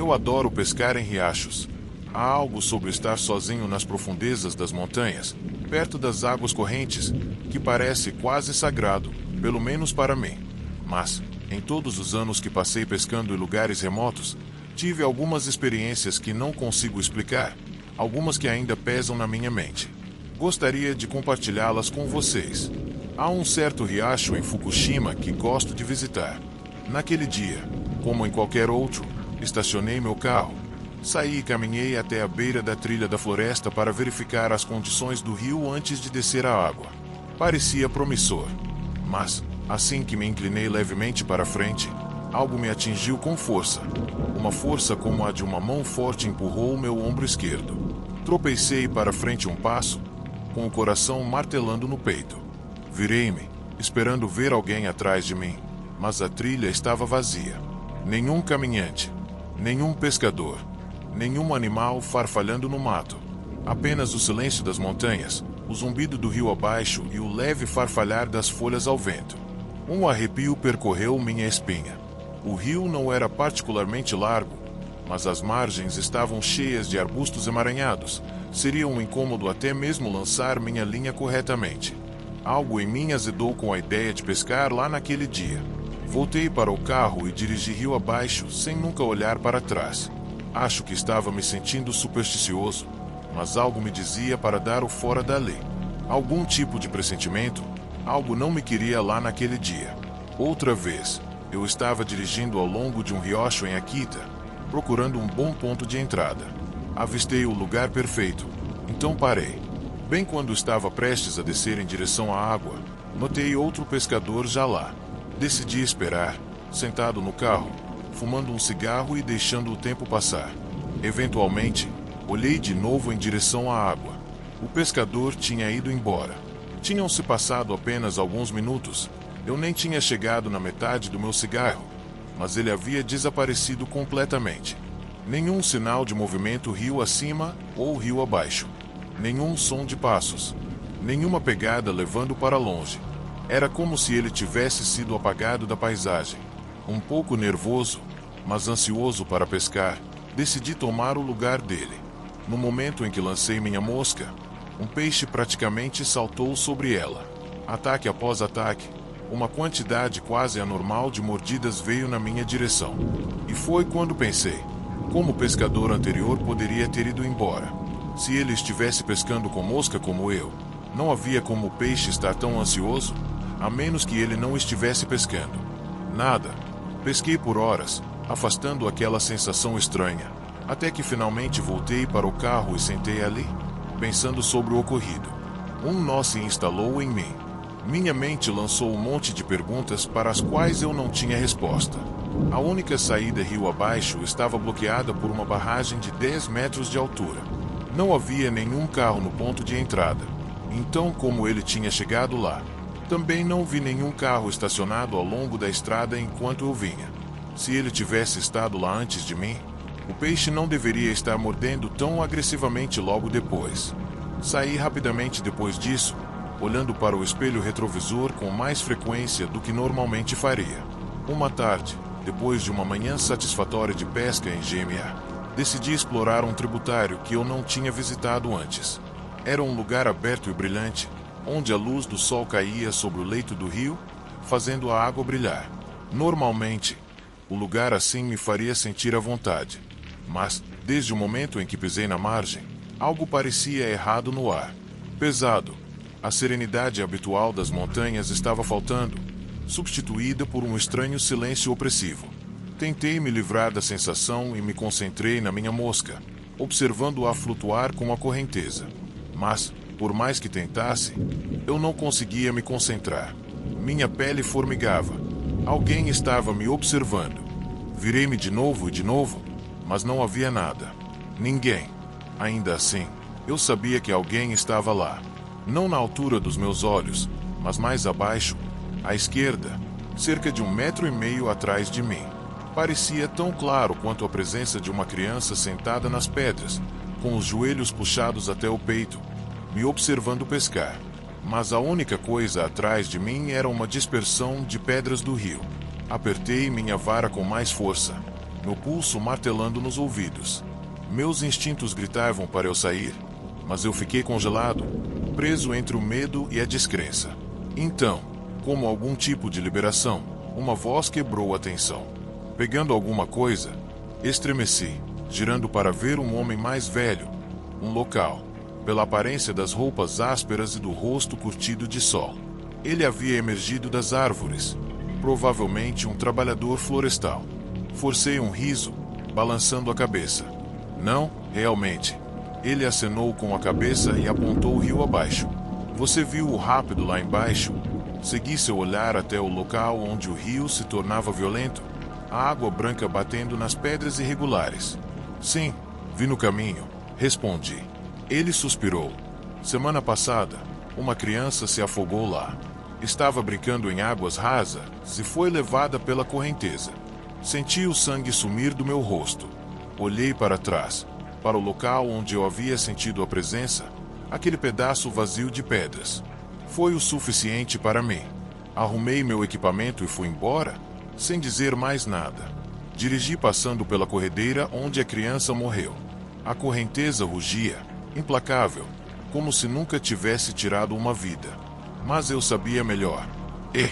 Eu adoro pescar em riachos. Há algo sobre estar sozinho nas profundezas das montanhas, perto das águas correntes, que parece quase sagrado, pelo menos para mim. Mas, em todos os anos que passei pescando em lugares remotos, tive algumas experiências que não consigo explicar, algumas que ainda pesam na minha mente. Gostaria de compartilhá-las com vocês. Há um certo riacho em Fukushima que gosto de visitar. Naquele dia, como em qualquer outro, estacionei meu carro, saí e caminhei até a beira da trilha da floresta para verificar as condições do rio antes de descer a água. Parecia promissor. Mas, assim que me inclinei levemente para frente, algo me atingiu com força. Uma força como a de uma mão forte empurrou o meu ombro esquerdo. Tropecei para frente um passo, com o coração martelando no peito. Virei-me, esperando ver alguém atrás de mim, mas a trilha estava vazia. Nenhum caminhante, nenhum pescador, nenhum animal farfalhando no mato. Apenas o silêncio das montanhas, o zumbido do rio abaixo e o leve farfalhar das folhas ao vento. Um arrepio percorreu minha espinha. O rio não era particularmente largo, mas as margens estavam cheias de arbustos emaranhados. Seria um incômodo até mesmo lançar minha linha corretamente. Algo em mim azedou com a ideia de pescar lá naquele dia. Voltei para o carro e dirigi rio abaixo, sem nunca olhar para trás. Acho que estava me sentindo supersticioso, mas algo me dizia para dar o fora da lei. Algum tipo de pressentimento, algo não me queria lá naquele dia. Outra vez, eu estava dirigindo ao longo de um riacho em Akita, procurando um bom ponto de entrada. Avistei o lugar perfeito, então parei. Bem quando estava prestes a descer em direção à água, notei outro pescador já lá. Decidi esperar, sentado no carro, fumando um cigarro e deixando o tempo passar. Eventualmente, olhei de novo em direção à água. O pescador tinha ido embora. Tinham se passado apenas alguns minutos. Eu nem tinha chegado na metade do meu cigarro, mas ele havia desaparecido completamente. Nenhum sinal de movimento rio acima ou rio abaixo. Nenhum som de passos. Nenhuma pegada levando para longe. Era como se ele tivesse sido apagado da paisagem. Um pouco nervoso, mas ansioso para pescar, decidi tomar o lugar dele. No momento em que lancei minha mosca, um peixe praticamente saltou sobre ela. Ataque após ataque, uma quantidade quase anormal de mordidas veio na minha direção. E foi quando pensei, como o pescador anterior poderia ter ido embora? Se ele estivesse pescando com mosca como eu, não havia como o peixe estar tão ansioso, a menos que ele não estivesse pescando. Nada. Pesquei por horas, afastando aquela sensação estranha, até que finalmente voltei para o carro e sentei ali, pensando sobre o ocorrido. Um nó se instalou em mim. Minha mente lançou um monte de perguntas para as quais eu não tinha resposta. A única saída rio abaixo estava bloqueada por uma barragem de 10 metros de altura. Não havia nenhum carro no ponto de entrada. Então, como ele tinha chegado lá? Também não vi nenhum carro estacionado ao longo da estrada enquanto eu vinha. Se ele tivesse estado lá antes de mim, o peixe não deveria estar mordendo tão agressivamente logo depois. Saí rapidamente depois disso, olhando para o espelho retrovisor com mais frequência do que normalmente faria. Uma tarde, depois de uma manhã satisfatória de pesca em GMA, decidi explorar um tributário que eu não tinha visitado antes. Era um lugar aberto e brilhante, onde a luz do sol caía sobre o leito do rio, fazendo a água brilhar. Normalmente, o lugar assim me faria sentir à vontade. Mas, desde o momento em que pisei na margem, algo parecia errado no ar. Pesado. A serenidade habitual das montanhas estava faltando, substituída por um estranho silêncio opressivo. Tentei me livrar da sensação e me concentrei na minha mosca, observando-a flutuar com a correnteza. Mas, por mais que tentasse, eu não conseguia me concentrar. Minha pele formigava. Alguém estava me observando. Virei-me de novo, mas não havia nada. Ninguém. Ainda assim, eu sabia que alguém estava lá. Não na altura dos meus olhos, mas mais abaixo, à esquerda, cerca de 1,5 metro atrás de mim. Parecia tão claro quanto a presença de uma criança sentada nas pedras, com os joelhos puxados até o peito, me observando pescar. Mas a única coisa atrás de mim era uma dispersão de pedras do rio. Apertei minha vara com mais força. meu pulso martelando nos ouvidos. Meus instintos gritavam para eu sair, mas eu fiquei congelado, preso entre o medo e a descrença. Então, como algum tipo de liberação, uma voz quebrou a tensão. Pegando alguma coisa, estremeci, girando para ver um homem mais velho, um local, pela aparência das roupas ásperas e do rosto curtido de sol. Ele havia emergido das árvores, provavelmente um trabalhador florestal. Forcei um riso, balançando a cabeça. Não, realmente. Ele acenou com a cabeça e apontou o rio abaixo. Você viu o rápido lá embaixo? Segui seu olhar até o local onde o rio se tornava violento, a água branca batendo nas pedras irregulares. Sim, vi no caminho, respondi. Ele suspirou. Semana passada, uma criança se afogou lá. Estava brincando em águas rasas e foi levada pela correnteza. Senti o sangue sumir do meu rosto. Olhei para trás, para o local onde eu havia sentido a presença, aquele pedaço vazio de pedras. Foi o suficiente para mim. Arrumei meu equipamento e fui embora, sem dizer mais nada. Dirigi passando pela corredeira onde a criança morreu. A correnteza rugia, implacável, como se nunca tivesse tirado uma vida. Mas eu sabia melhor. E,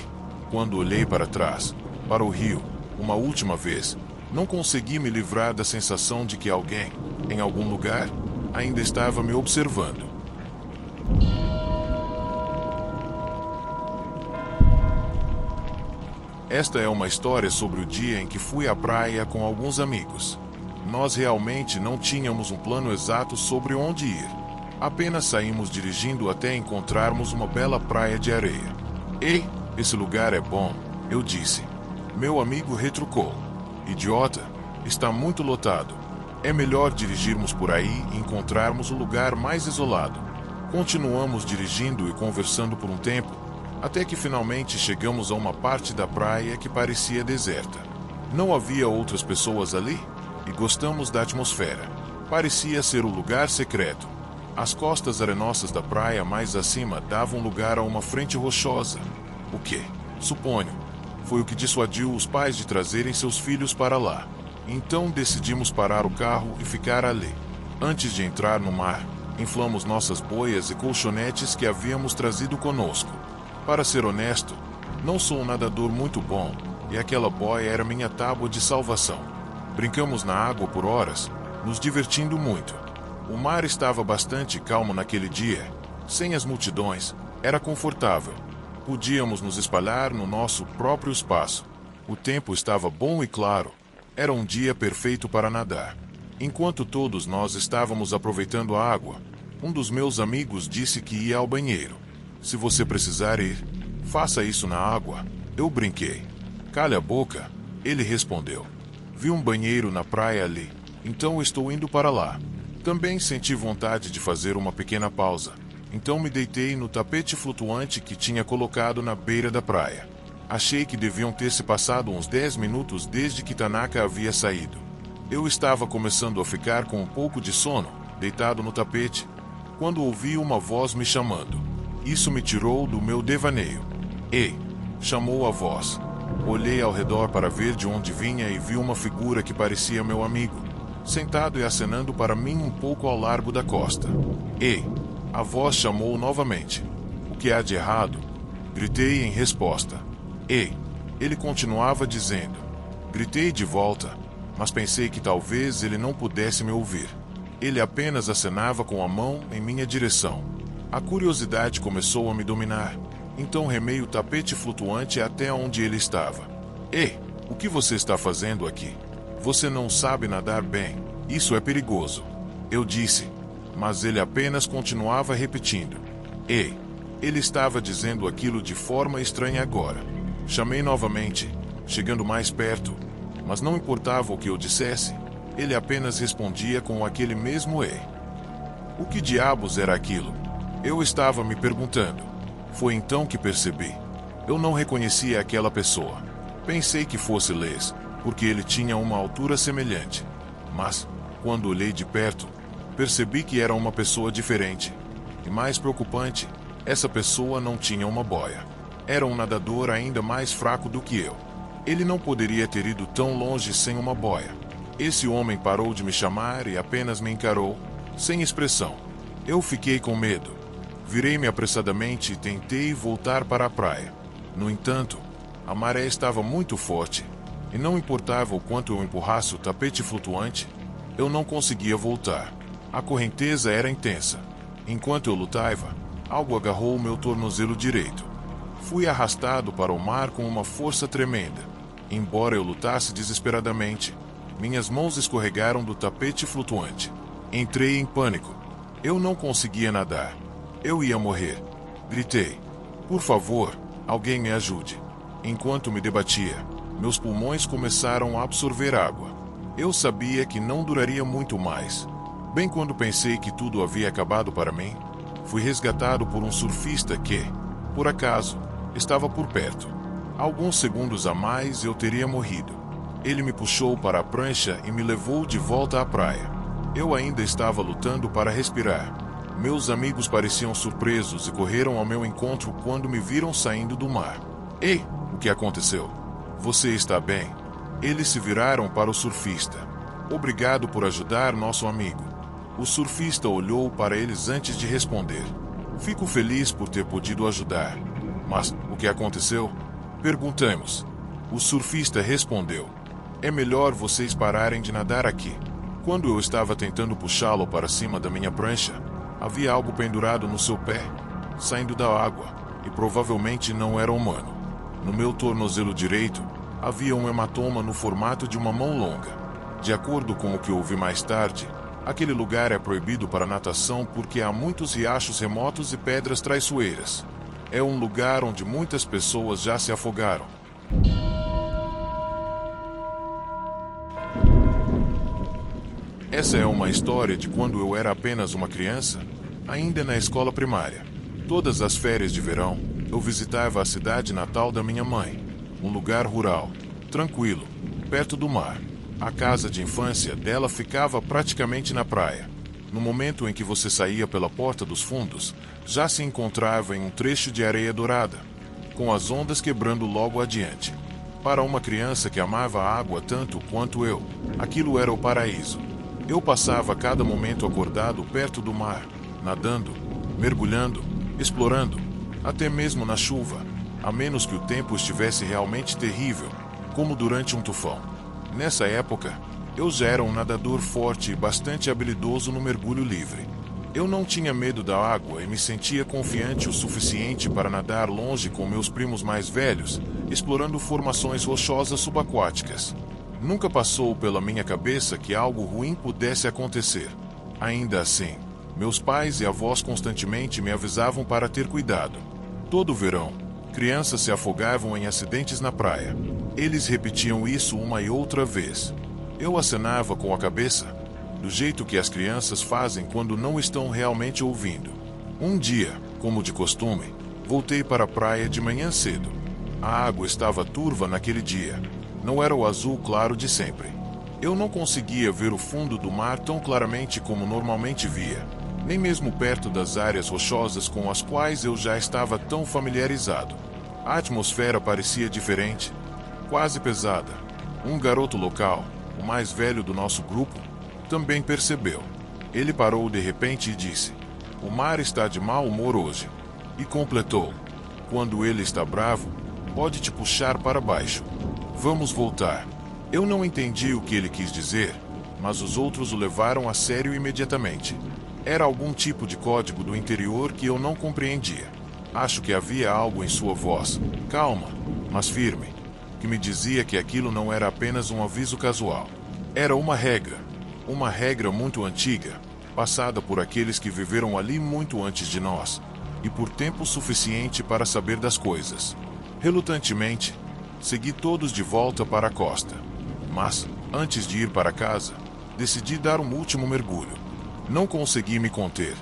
quando olhei para trás, para o rio, uma última vez, não consegui me livrar da sensação de que alguém, em algum lugar, ainda estava me observando. Esta é uma história sobre o dia em que fui à praia com alguns amigos. Nós realmente não tínhamos um plano exato sobre onde ir. Apenas saímos dirigindo até encontrarmos uma bela praia de areia. Ei, esse lugar é bom, eu disse. Meu amigo retrucou. Idiota, está muito lotado. É melhor dirigirmos por aí e encontrarmos um lugar mais isolado. Continuamos dirigindo e conversando por um tempo, até que finalmente chegamos a uma parte da praia que parecia deserta. Não havia outras pessoas ali, e gostamos da atmosfera. Parecia ser o lugar secreto. As costas arenosas da praia mais acima davam lugar a uma frente rochosa. O que, suponho, foi o que dissuadiu os pais de trazerem seus filhos para lá. Então decidimos parar o carro e ficar ali. Antes de entrar no mar, inflamos nossas boias e colchonetes que havíamos trazido conosco. Para ser honesto, não sou um nadador muito bom, e aquela boia era minha tábua de salvação. Brincamos na água por horas, nos divertindo muito. O mar estava bastante calmo naquele dia, sem as multidões, era confortável. Podíamos nos espalhar no nosso próprio espaço. O tempo estava bom e claro. Era um dia perfeito para nadar. Enquanto todos nós estávamos aproveitando a água, um dos meus amigos disse que ia ao banheiro. Se você precisar ir, faça isso na água. Eu brinquei. Cale a boca, ele respondeu. Vi um banheiro na praia ali, então estou indo para lá. Também senti vontade de fazer uma pequena pausa. Então me deitei no tapete flutuante que tinha colocado na beira da praia. Achei que deviam ter se passado uns 10 minutos desde que Tanaka havia saído. Eu estava começando a ficar com um pouco de sono, deitado no tapete, quando ouvi uma voz me chamando. Isso me tirou do meu devaneio. Ei! Chamou a voz. Olhei ao redor para ver de onde vinha e vi uma figura que parecia meu amigo, sentado e acenando para mim um pouco ao largo da costa. Ei! A voz chamou novamente. O que há de errado? Gritei em resposta. Ei! Ele continuava dizendo. Gritei de volta, mas pensei que talvez ele não pudesse me ouvir. Ele apenas acenava com a mão em minha direção. A curiosidade começou a me dominar, então remei o tapete flutuante até onde ele estava. Ei! O que você está fazendo aqui? Você não sabe nadar bem. Isso é perigoso. Eu disse. Mas ele apenas continuava repetindo. Ei! Ele estava dizendo aquilo de forma estranha agora. Chamei novamente, chegando mais perto, mas não importava o que eu dissesse, ele apenas respondia com aquele mesmo ei. O que diabos era aquilo? Eu estava me perguntando. Foi então que percebi. Eu não reconhecia aquela pessoa. Pensei que fosse Les, porque ele tinha uma altura semelhante. Mas, quando olhei de perto, percebi que era uma pessoa diferente. E mais preocupante, essa pessoa não tinha uma boia. Era um nadador ainda mais fraco do que eu. Ele não poderia ter ido tão longe sem uma boia. Esse homem parou de me chamar e apenas me encarou, sem expressão. Eu fiquei com medo. Virei-me apressadamente e tentei voltar para a praia. No entanto, a maré estava muito forte, e não importava o quanto eu empurrasse o tapete flutuante, eu não conseguia voltar. A correnteza era intensa. Enquanto eu lutava, algo agarrou o meu tornozelo direito. Fui arrastado para o mar com uma força tremenda. Embora eu lutasse desesperadamente, minhas mãos escorregaram do tapete flutuante. Entrei em pânico. Eu não conseguia nadar. Eu ia morrer. Gritei: "Por favor, alguém me ajude." Enquanto me debatia, meus pulmões começaram a absorver água. Eu sabia que não duraria muito mais. Bem quando pensei que tudo havia acabado para mim, fui resgatado por um surfista que, por acaso, estava por perto. Alguns segundos a mais eu teria morrido. Ele me puxou para a prancha e me levou de volta à praia. Eu ainda estava lutando para respirar. Meus amigos pareciam surpresos e correram ao meu encontro quando me viram saindo do mar. "Ei, o que aconteceu? Você está bem?" Eles se viraram para o surfista. "Obrigado por ajudar nosso amigo." O surfista olhou para eles antes de responder. "Fico feliz por ter podido ajudar." "Mas o que aconteceu?" perguntamos. O surfista respondeu: "É melhor vocês pararem de nadar aqui." Quando eu estava tentando puxá-lo para cima da minha prancha, havia algo pendurado no seu pé, saindo da água, e provavelmente não era humano. No meu tornozelo direito, havia um hematoma no formato de uma mão longa. De acordo com o que ouvi mais tarde, aquele lugar é proibido para natação porque há muitos riachos remotos e pedras traiçoeiras. É um lugar onde muitas pessoas já se afogaram. Essa é uma história de quando eu era apenas uma criança, ainda na escola primária. Todas as férias de verão, eu visitava a cidade natal da minha mãe, um lugar rural, tranquilo, perto do mar. A casa de infância dela ficava praticamente na praia. No momento em que você saía pela porta dos fundos, já se encontrava em um trecho de areia dourada, com as ondas quebrando logo adiante. Para uma criança que amava a água tanto quanto eu, aquilo era o paraíso. Eu passava cada momento acordado perto do mar, nadando, mergulhando, explorando, até mesmo na chuva, a menos que o tempo estivesse realmente terrível, como durante um tufão. Nessa época, eu já era um nadador forte e bastante habilidoso no mergulho livre. Eu não tinha medo da água e me sentia confiante o suficiente para nadar longe com meus primos mais velhos, explorando formações rochosas subaquáticas. Nunca passou pela minha cabeça que algo ruim pudesse acontecer. Ainda assim, meus pais e avós constantemente me avisavam para ter cuidado. Todo verão, crianças se afogavam em acidentes na praia. Eles repetiam isso uma e outra vez. Eu acenava com a cabeça, do jeito que as crianças fazem quando não estão realmente ouvindo. Um dia, como de costume, voltei para a praia de manhã cedo. A água estava turva naquele dia. Não era o azul claro de sempre. Eu não conseguia ver o fundo do mar tão claramente como normalmente via, nem mesmo perto das áreas rochosas com as quais eu já estava tão familiarizado. A atmosfera parecia diferente, quase pesada. Um garoto local, o mais velho do nosso grupo, também percebeu. Ele parou de repente e disse: "O mar está de mau humor hoje." E completou: "Quando ele está bravo, pode te puxar para baixo. Vamos voltar." Eu não entendi o que ele quis dizer, mas os outros o levaram a sério imediatamente. Era algum tipo de código do interior que eu não compreendia. Acho que havia algo em sua voz, calma, mas firme, que me dizia que aquilo não era apenas um aviso casual. Era uma regra muito antiga, passada por aqueles que viveram ali muito antes de nós, e por tempo suficiente para saber das coisas. Relutantemente, segui todos de volta para a costa. Mas, antes de ir para casa, decidi dar um último mergulho. Não consegui me conter.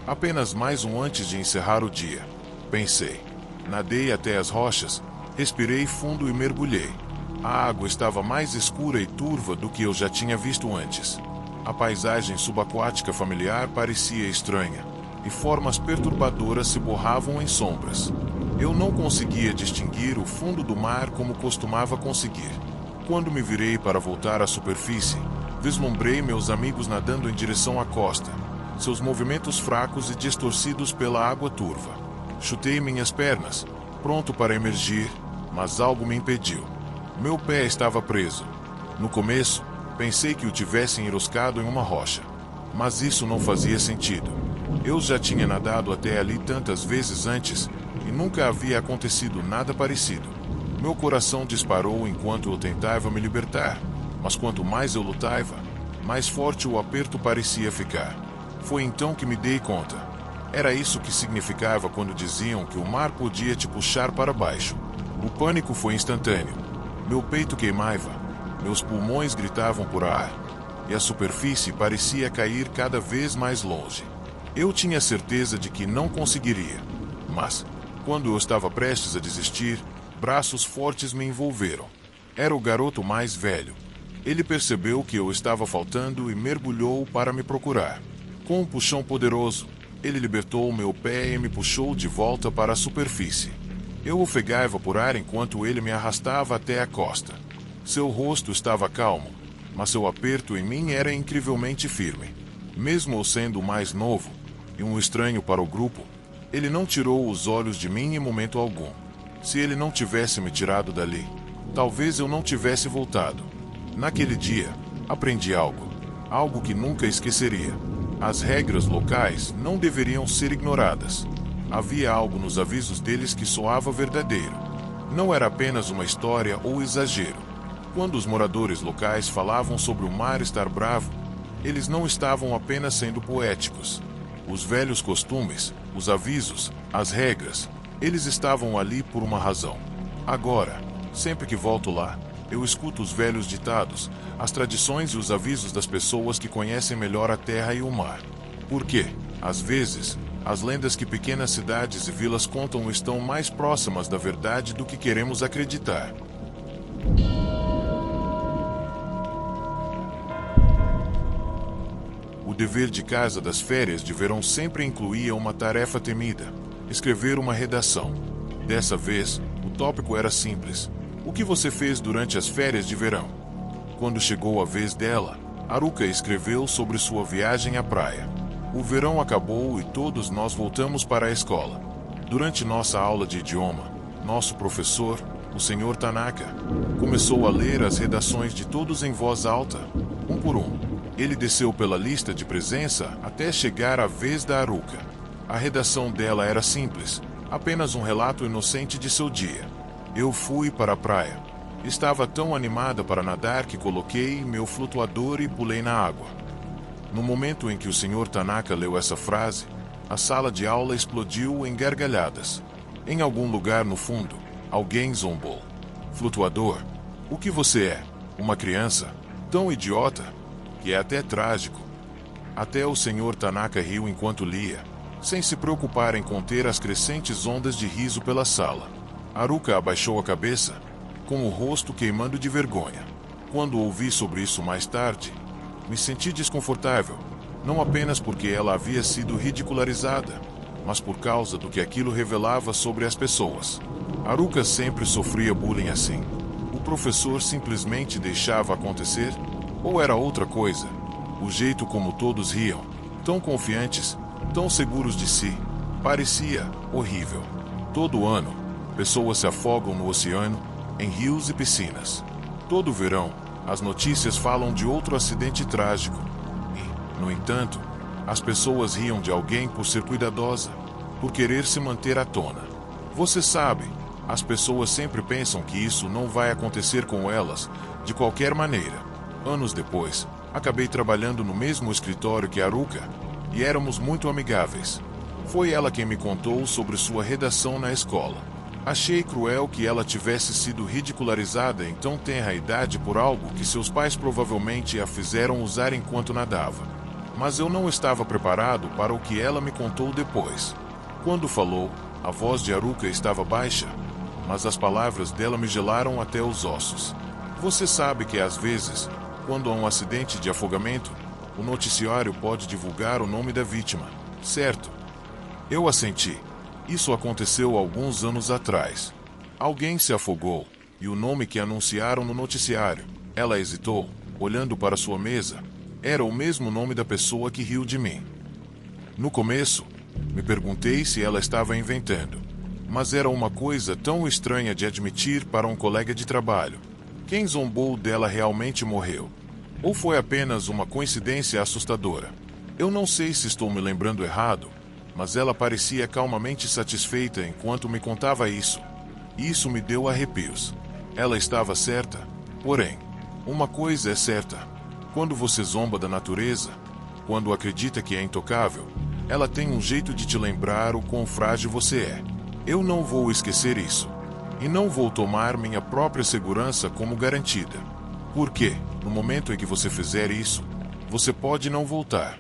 Apenas mais um antes de encerrar o dia. Pensei. Nadei até as rochas, respirei fundo e mergulhei. A água estava mais escura e turva do que eu já tinha visto antes. A paisagem subaquática familiar parecia estranha, e formas perturbadoras se borravam em sombras. Eu não conseguia distinguir o fundo do mar como costumava conseguir. Quando me virei para voltar à superfície, Vislumbrei meus amigos nadando em direção à costa, seus movimentos fracos e distorcidos pela água turva. Chutei minhas pernas, pronto para emergir, mas algo me impediu. Meu pé estava preso. No começo, pensei que o tivessem enroscado em uma rocha. Mas isso não fazia sentido. Eu já tinha nadado até ali tantas vezes antes e nunca havia acontecido nada parecido. Meu coração disparou enquanto eu tentava me libertar, mas quanto mais eu lutava, mais forte o aperto parecia ficar. Foi então que me dei conta. Era isso que significava quando diziam que o mar podia te puxar para baixo. O pânico foi instantâneo. Meu peito queimava, meus pulmões gritavam por ar, e a superfície parecia cair cada vez mais longe. Eu tinha certeza de que não conseguiria, mas, quando eu estava prestes a desistir, braços fortes me envolveram. Era o garoto mais velho. Ele percebeu que eu estava faltando e mergulhou para me procurar. Com um puxão poderoso, ele libertou meu pé e me puxou de volta para a superfície. Eu ofegava por ar enquanto ele me arrastava até a costa. Seu rosto estava calmo, mas seu aperto em mim era incrivelmente firme. Mesmo eu sendo o mais novo e um estranho para o grupo, ele não tirou os olhos de mim em momento algum. Se ele não tivesse me tirado dali, talvez eu não tivesse voltado. Naquele dia, aprendi algo que nunca esqueceria. As regras locais não deveriam ser ignoradas. Havia algo nos avisos deles que soava verdadeiro. Não era apenas uma história ou exagero. Quando os moradores locais falavam sobre o mar estar bravo, eles não estavam apenas sendo poéticos. Os velhos costumes, os avisos, as regras, eles estavam ali por uma razão. Agora, sempre que volto lá, eu escuto os velhos ditados, as tradições e os avisos das pessoas que conhecem melhor a terra e o mar. Porque, às vezes, as lendas que pequenas cidades e vilas contam estão mais próximas da verdade do que queremos acreditar. O dever de casa das férias de verão sempre incluía uma tarefa temida: escrever uma redação. Dessa vez, o tópico era simples: o que você fez durante as férias de verão? Quando chegou a vez dela, Haruka escreveu sobre sua viagem à praia. O verão acabou e todos nós voltamos para a escola. Durante nossa aula de idioma, nosso professor, o Sr. Tanaka, começou a ler as redações de todos em voz alta, um por um. Ele desceu pela lista de presença até chegar à vez da Haruka. A redação dela era simples, apenas um relato inocente de seu dia. Eu fui para a praia. Estava tão animada para nadar que coloquei meu flutuador e pulei na água. No momento em que o Sr. Tanaka leu essa frase, a sala de aula explodiu em gargalhadas. Em algum lugar no fundo, alguém zombou. Flutuador? O que você é? Uma criança? Tão idiota? Que é até trágico. Até o Sr. Tanaka riu enquanto lia, sem se preocupar em conter as crescentes ondas de riso pela sala. Haruka abaixou a cabeça, com o rosto queimando de vergonha. Quando ouvi sobre isso mais tarde, me senti desconfortável, não apenas porque ela havia sido ridicularizada, mas por causa do que aquilo revelava sobre as pessoas. Haruka sempre sofria bullying assim. O professor simplesmente deixava acontecer? Ou era outra coisa? O jeito como todos riam, tão confiantes, tão seguros de si, parecia horrível. Todo ano, pessoas se afogam no oceano, em rios e piscinas. Todo verão, as notícias falam de outro acidente trágico. E, no entanto, as pessoas riam de alguém por ser cuidadosa, por querer se manter à tona. Você sabe, as pessoas sempre pensam que isso não vai acontecer com elas, de qualquer maneira. Anos depois, acabei trabalhando no mesmo escritório que Haruka, e éramos muito amigáveis. Foi ela quem me contou sobre sua redação na escola. Achei cruel que ela tivesse sido ridicularizada em tão tenra idade por algo que seus pais provavelmente a fizeram usar enquanto nadava. Mas eu não estava preparado para o que ela me contou depois. Quando falou, a voz de Haruka estava baixa, mas as palavras dela me gelaram até os ossos. Você sabe que às vezes, quando há um acidente de afogamento, o noticiário pode divulgar o nome da vítima, certo? Eu assenti. Isso aconteceu alguns anos atrás. Alguém se afogou, e o nome que anunciaram no noticiário. Ela hesitou, olhando para sua mesa. Era o mesmo nome da pessoa que riu de mim. No começo, me perguntei se ela estava inventando, mas era uma coisa tão estranha de admitir para um colega de trabalho. Quem zombou dela realmente morreu? Ou foi apenas uma coincidência assustadora? Eu não sei se estou me lembrando errado, mas ela parecia calmamente satisfeita enquanto me contava isso. E isso me deu arrepios. Ela estava certa. Porém, uma coisa é certa: quando você zomba da natureza, quando acredita que é intocável, ela tem um jeito de te lembrar o quão frágil você é. Eu não vou esquecer isso. E não vou tomar minha própria segurança como garantida. Porque, no momento em que você fizer isso, você pode não voltar.